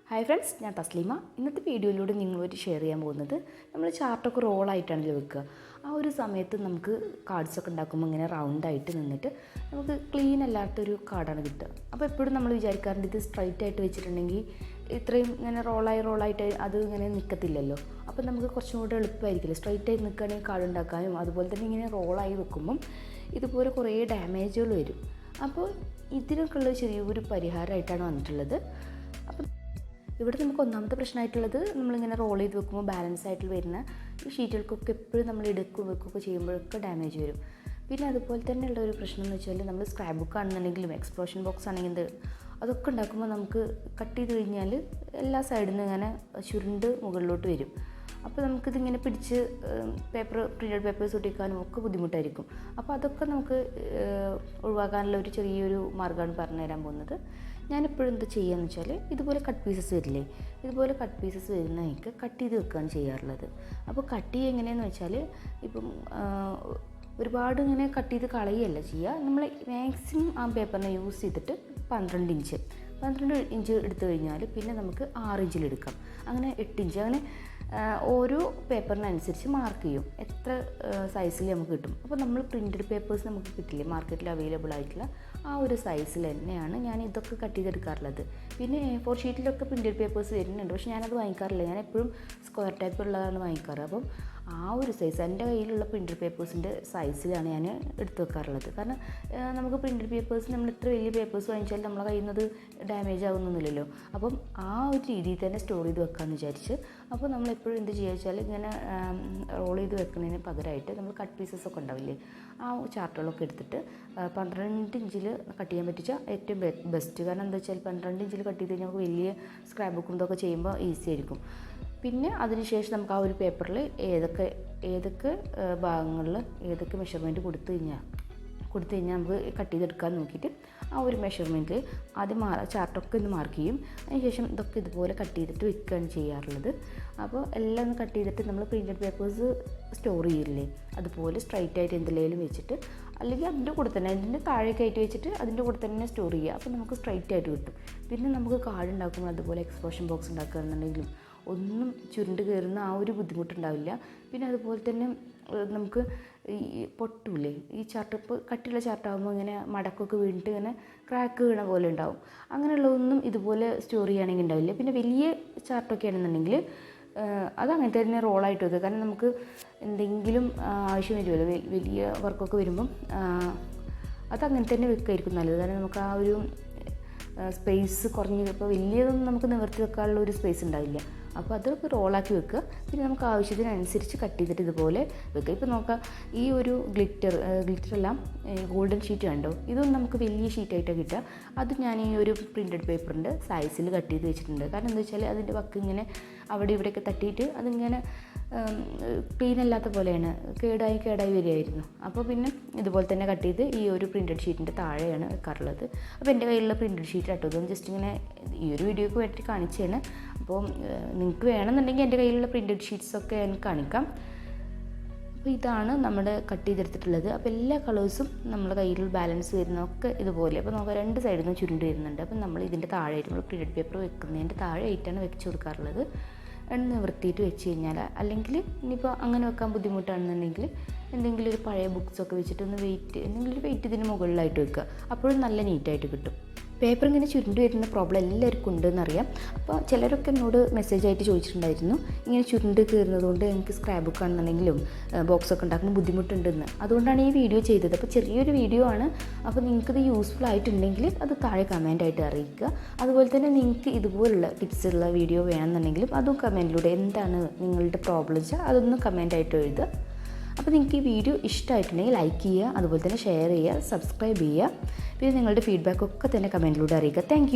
Hi friends, ഞാൻ തസ്ലീമ. ഇന്നത്തെ വീഡിയോയിലൂടെ നിങ്ങളോട് ഷെയർ ചെയ്യാൻ പോകുന്നത് നമ്മൾ ചാർട്ടൊക്കെ റോളായിട്ടാണല്ലോ വെക്കുക. ആ ഒരു സമയത്ത് നമുക്ക് കാർഡ്സൊക്കെ ഉണ്ടാക്കുമ്പോൾ ഇങ്ങനെ റൗണ്ടായിട്ട് നിന്നിട്ട് നമുക്ക് ക്ലീൻ അല്ലാത്തൊരു കാർഡാണ് കിട്ടുക. അപ്പോൾ എപ്പോഴും നമ്മൾ വിചാരിക്കാറുണ്ട് ഇത് സ്ട്രൈറ്റ് ആയിട്ട് വെച്ചിട്ടുണ്ടെങ്കിൽ ഇത്രയും ഇങ്ങനെ റോളായിട്ട് അത് ഇങ്ങനെ നിൽക്കത്തില്ലല്ലോ. അപ്പോൾ നമുക്ക് കുറച്ചും കൂടെ എളുപ്പമായിരിക്കില്ല സ്ട്രൈറ്റ് ആയിട്ട് നിൽക്കുകയാണെങ്കിൽ കാർഡ് ഉണ്ടാക്കാനും. അതുപോലെ തന്നെ ഇങ്ങനെ റോളായി വെക്കുമ്പം ഇതുപോലെ കുറേ ഡാമേജുകൾ വരും. അപ്പോൾ ഇതിനൊക്കെയുള്ള ചെറിയൊരു പരിഹാരമായിട്ടാണ് വന്നിട്ടുള്ളത്. അപ്പം ഇവിടെ നമുക്ക് ഒന്നാമത്തെ പ്രശ്നമായിട്ടുള്ളത് നമ്മളിങ്ങനെ റോൾ ചെയ്ത് വെക്കുമ്പോൾ ബാലൻസ് ആയിട്ട് വരുന്ന ഈ ഷീറ്റുകൾക്കൊക്കെ എപ്പോഴും നമ്മൾ വെക്കുകയൊക്കെ ചെയ്യുമ്പോഴൊക്കെ ഡാമേജ് വരും. പിന്നെ അതുപോലെ തന്നെയുള്ള ഒരു പ്രശ്നം എന്ന് വെച്ചാൽ നമ്മൾ സ്ക്രാപ്പ് ബുക്ക് ആണെന്നുണ്ടെങ്കിലും എക്സ്പ്ലോഷൻ ബോക്സ് ആണെങ്കിൽ അതൊക്കെ ഉണ്ടാക്കുമ്പോൾ നമുക്ക് കട്ട് ചെയ്ത് കഴിഞ്ഞാൽ എല്ലാ സൈഡിൽ നിന്ന് ഇങ്ങനെ ചുരുണ്ട് മുകളിലോട്ട് വരും. അപ്പോൾ നമുക്കിതിങ്ങനെ പിടിച്ച് പ്രിൻറ്റഡ് പേപ്പേഴ്സ് ഒട്ടിക്കാനും ഒക്കെ ബുദ്ധിമുട്ടായിരിക്കും. അപ്പോൾ അതൊക്കെ നമുക്ക് ഒഴിവാക്കാനുള്ള ഒരു ചെറിയൊരു മാർഗ്ഗമാണ് പറഞ്ഞു തരാൻ പോകുന്നത്. ഞാനെപ്പോഴും എന്താ ചെയ്യുകയെന്ന് വെച്ചാൽ ഇതുപോലെ കട്ട് പീസസ് വരില്ലേ, ഇതുപോലെ കട്ട് പീസസ് വരുന്നതൊക്കെ കട്ട് ചെയ്ത് വെക്കുകയാണ് ചെയ്യാറുള്ളത്. അപ്പോൾ കട്ട് ചെയ്യുക എങ്ങനെയാണെന്ന് വെച്ചാൽ ഇപ്പം ഒരുപാട് ഇങ്ങനെ കട്ട് ചെയ്ത് കളയുകയല്ല ചെയ്യുക. നമ്മൾ മാക്സിമം ആ പേപ്പറിനെ യൂസ് ചെയ്തിട്ട് 12 ഇഞ്ച് എടുത്തു കഴിഞ്ഞാൽ പിന്നെ നമുക്ക് 6 ഇഞ്ചിലെടുക്കാം, അങ്ങനെ 8 ഇഞ്ച്, അങ്ങനെ ഓരോ പേപ്പറിനനുസരിച്ച് മാർക്ക് ചെയ്യും എത്ര സൈസിൽ നമുക്ക് കിട്ടും. അപ്പോൾ നമ്മൾ പ്രിൻറ്റഡ് പേപ്പേഴ്സ് നമുക്ക് കിട്ടില്ലേ മാർക്കറ്റിൽ അവൈലബിൾ ആയിട്ടുള്ള ആ ഒരു സൈസിൽ തന്നെയാണ് ഞാൻ ഇതൊക്കെ കട്ട് ചെയ്തെടുക്കാറുള്ളത്. പിന്നെ A4 ഷീറ്റിലൊക്കെ പ്രിൻറ്റഡ് പേപ്പേഴ്സ് വരുന്നുണ്ട്, പക്ഷേ ഞാനത് വാങ്ങിക്കാറില്ല. ഞാൻ എപ്പോഴും സ്ക്വയർ ടൈപ്പ് ഉള്ളതാണ് വാങ്ങിക്കാറ്. അപ്പം ആ ഒരു സൈസ് എൻ്റെ കയ്യിലുള്ള പ്രിൻറ്റഡ് പേപ്പേഴ്സിൻ്റെ സൈസിലാണ് ഞാൻ എടുത്തു വെക്കാറുള്ളത്. കാരണം നമുക്ക് പ്രിൻറ്റഡ് പേപ്പേഴ്സ് നമ്മൾ ഇത്ര വലിയ പേപ്പേഴ്സ് വാങ്ങിച്ചാൽ നമ്മളെ കയ്യിൽ നിന്ന് ഡാമേജ് ആകുന്നൊന്നുമില്ലല്ലോ. അപ്പം ആ ഒരു രീതിയിൽ തന്നെ സ്റ്റോർ ചെയ്ത് വെക്കാമെന്ന് വിചാരിച്ച് അപ്പോൾ നമ്മൾ എപ്പോഴും എന്ത് ചെയ്യുക വെച്ചാൽ ഇങ്ങനെ റോൾ ചെയ്ത് വെക്കുന്നതിന് പകരമായിട്ട് നമ്മൾ കട്ട് പീസസ് ഒക്കെ ഉണ്ടാവില്ലേ, ആ ചാർട്ടുകളൊക്കെ എടുത്തിട്ട് 12 ഇഞ്ചിൽ കട്ട് ചെയ്യാൻ പറ്റിച്ചാൽ ഏറ്റവും ബെസ്റ്റ്. കാരണം എന്താ വെച്ചാൽ 12 ഇഞ്ചിൽ കട്ട് ചെയ്ത് കഴിഞ്ഞാൽ നമുക്ക് വലിയ സ്ക്രാപ്പ് ബുക്കും ഇതൊക്കെ ചെയ്യുമ്പോൾ ഈസി ആയിരിക്കും. പിന്നെ അതിനുശേഷം നമുക്ക് ആ ഒരു പേപ്പറിൽ ഏതൊക്കെ ഭാഗങ്ങളിൽ ഏതൊക്കെ മെഷർമെൻറ്റ് കൊടുത്തു കഴിഞ്ഞാൽ നമുക്ക് കട്ട് ചെയ്തെടുക്കാൻ നോക്കിയിട്ട് ആ ഒരു മെഷർമെൻറ്റിൽ ആദ്യം ചാർട്ടൊക്കെ ഒന്ന് മാർക്ക് ചെയ്യും. അതിനുശേഷം ഇതൊക്കെ ഇതുപോലെ കട്ട് ചെയ്തിട്ട് വെക്കുകയാണ് ചെയ്യാറുള്ളത്. അപ്പോൾ എല്ലാം ഒന്ന് കട്ട് ചെയ്തിട്ട് നമ്മൾ പ്രിൻറ്റഡ് പേപ്പേഴ്സ് സ്റ്റോർ ചെയ്യില്ലേ, അതുപോലെ സ്ട്രൈറ്റ് ആയിട്ട് എന്തെങ്കിലും വെച്ചിട്ട് അല്ലെങ്കിൽ അതിൻ്റെ കൂടെ തന്നെ അതിൻ്റെ താഴേക്കായിട്ട് വെച്ചിട്ട് അതിൻ്റെ കൂടെ തന്നെ സ്റ്റോർ ചെയ്യുക. അപ്പോൾ നമുക്ക് സ്ട്രൈറ്റ് ആയിട്ട് കിട്ടും. പിന്നെ നമുക്ക് കാർഡ് ഉണ്ടാക്കുമ്പോൾ അതുപോലെ എക്സ്പ്ലോഷൻ ബോക്സ് ഉണ്ടാക്കുകയാണെന്നുണ്ടെങ്കിലും ഒന്നും ചുരുണ്ട് കയറുന്ന ആ ഒരു ബുദ്ധിമുട്ടുണ്ടാവില്ല. പിന്നെ അതുപോലെ തന്നെ നമുക്ക് ഈ പൊട്ടൂലേ, ഈ ചാർട്ട് ഇപ്പോൾ കട്ടിയുള്ള ചാർട്ടാകുമ്പോൾ ഇങ്ങനെ മടക്കൊക്കെ വീണിട്ട് ഇങ്ങനെ ക്രാക്ക് വീണ പോലെ ഉണ്ടാവും. അങ്ങനെയുള്ളതൊന്നും ഇതുപോലെ സ്റ്റോർ ചെയ്യുകയാണെങ്കിൽ ഉണ്ടാവില്ല. പിന്നെ വലിയ ചാർട്ടൊക്കെ ആണെന്നുണ്ടെങ്കിൽ അതങ്ങനെ തന്നെ റോളായിട്ട് വെക്കുക. കാരണം നമുക്ക് എന്തെങ്കിലും ആവശ്യം വരുമല്ലോ, വലിയ വർക്കൊക്കെ വരുമ്പം അതങ്ങനെ തന്നെ വെക്കുകയായിരിക്കും നല്ലത്. കാരണം നമുക്ക് ആ ഒരു സ്പേസ് കുറഞ്ഞ് ഇപ്പോൾ വലിയതൊന്നും നമുക്ക് നിവർത്തി വെക്കാനുള്ള ഒരു സ്പേസ് ഉണ്ടാവില്ല. അപ്പോൾ അതൊക്കെ റോളാക്കി വെക്കുക. പിന്നെ നമുക്ക് ആവശ്യത്തിനനുസരിച്ച് കട്ട് ചെയ്തിട്ട് ഇതുപോലെ വെക്കുക. ഇപ്പോൾ നോക്കാം, ഈ ഒരു ഗ്ലിറ്ററെല്ലാം ഗോൾഡൻ ഷീറ്റ് കണ്ടോ, ഇതൊന്നും നമുക്ക് വലിയ ഷീറ്റായിട്ടാണ് കിട്ടുക. അത് ഞാൻ ഈ ഒരു പ്രിൻറ്റഡ് പേപ്പറിൻ്റെ സൈസിൽ കട്ട് ചെയ്ത് വെച്ചിട്ടുണ്ട്. കാരണം എന്താ വെച്ചാൽ അതിൻ്റെ വക്ക് ഇങ്ങനെ അവിടെ ഇവിടെയൊക്കെ തട്ടിയിട്ട് അതിങ്ങനെ ക്ലീൻ അല്ലാത്ത പോലെയാണ്, കേടായി വരികയായിരുന്നു. അപ്പോൾ പിന്നെ ഇതുപോലെ തന്നെ കട്ട് ചെയ്ത് ഈ ഒരു പ്രിൻറ്റഡ് ഷീറ്റിൻ്റെ താഴെയാണ് വെക്കാറുള്ളത്. അപ്പോൾ എൻ്റെ കയ്യിലുള്ള പ്രിൻറ്റഡ് ഷീറ്റ് കേട്ടോ, ഇതൊന്നും ജസ്റ്റ് ഇങ്ങനെ ഈ ഒരു വീഡിയോക്ക് വേണ്ടി കാണിച്ചതാണ്. അപ്പോൾ നിങ്ങൾക്ക് വേണമെന്നുണ്ടെങ്കിൽ എൻ്റെ കയ്യിലുള്ള പ്രിൻറ്റഡ് ഷീറ്റ്സൊക്കെ ഞാൻ കാണിക്കാം. അപ്പോൾ ഇതാണ് നമ്മുടെ കട്ട് ചെയ്തെടുത്തിട്ടുള്ളത്. അപ്പോൾ എല്ലാ കളേഴ്സും നമ്മുടെ കയ്യിൽ ബാലൻസ് വരുന്നതൊക്കെ ഇതുപോലെ. അപ്പോൾ നമുക്ക് 2 സൈഡിൽ നിന്ന് ചുരുണ്ട് വരുന്നുണ്ട്. അപ്പം നമ്മൾ ഇതിൻ്റെ താഴെയായിട്ട് നമ്മൾ പ്രിൻറ്റഡ് പേപ്പർ വെക്കുന്നതിൻ്റെ താഴെയായിട്ടാണ് വെച്ച് കൊടുക്കാറുള്ളത്. നിവർത്തിയിട്ട് വെച്ച് കഴിഞ്ഞാൽ, അല്ലെങ്കിൽ ഇനിയിപ്പോൾ അങ്ങനെ വെക്കാൻ ബുദ്ധിമുട്ടാണെന്നുണ്ടെങ്കിൽ എന്തെങ്കിലും ഒരു പഴയ ബുക്സൊക്കെ വെച്ചിട്ട് എന്തെങ്കിലും ഒരു വെയിറ്റ് ഇതിന് മുകളിലായിട്ട് വെക്കുക. അപ്പോഴും നല്ല നീറ്റായിട്ട് കിട്ടും. പേപ്പർ ഇങ്ങനെ ചുരുണ്ട് വരുന്ന പ്രോബ്ലം എല്ലാവർക്കും ഉണ്ടെന്നറിയാം. അപ്പോൾ ചിലരൊക്കെ എന്നോട് മെസ്സേജായിട്ട് ചോദിച്ചിട്ടുണ്ടായിരുന്നു, ഇങ്ങനെ ചുരുണ്ട് കയറുന്നത് കൊണ്ട് എനിക്ക് സ്ക്രാപ്പ് ബുക്ക് ആണെന്നുണ്ടെങ്കിലും ബോക്സൊക്കെ ഉണ്ടാക്കുമ്പോൾ ബുദ്ധിമുട്ടുണ്ടെന്ന്. അതുകൊണ്ടാണ് ഈ വീഡിയോ ചെയ്തത്. അപ്പോൾ ചെറിയൊരു വീഡിയോ ആണ്. അപ്പോൾ നിങ്ങൾക്കിത് യൂസ്ഫുൾ ആയിട്ടുണ്ടെങ്കിൽ അത് താഴെ കമൻറ്റായിട്ട് അറിയിക്കുക. അതുപോലെ തന്നെ നിങ്ങൾക്ക് ഇതുപോലുള്ള ടിപ്സുള്ള വീഡിയോ വേണമെന്നുണ്ടെങ്കിലും അതും കമൻറ്റിലൂടെ എന്താണ് നിങ്ങളുടെ പ്രോബ്ലം വെച്ചാൽ അതൊന്നും കമൻറ്റായിട്ട് എഴുതുക. അപ്പോൾ നിങ്ങൾക്ക് ഈ വീഡിയോ ഇഷ്ടമായിട്ടുണ്ടെങ്കിൽ ലൈക്ക് ചെയ്യുക, അതുപോലെ തന്നെ ഷെയർ ചെയ്യുക, സബ്സ്ക്രൈബ് ചെയ്യുക. പിന്നെ നിങ്ങളുടെ ഫീഡ്ബാക്ക് ഒക്കെ തന്നെ കമൻറ്റിലൂടെ അറിയിക്കുക. താങ്ക്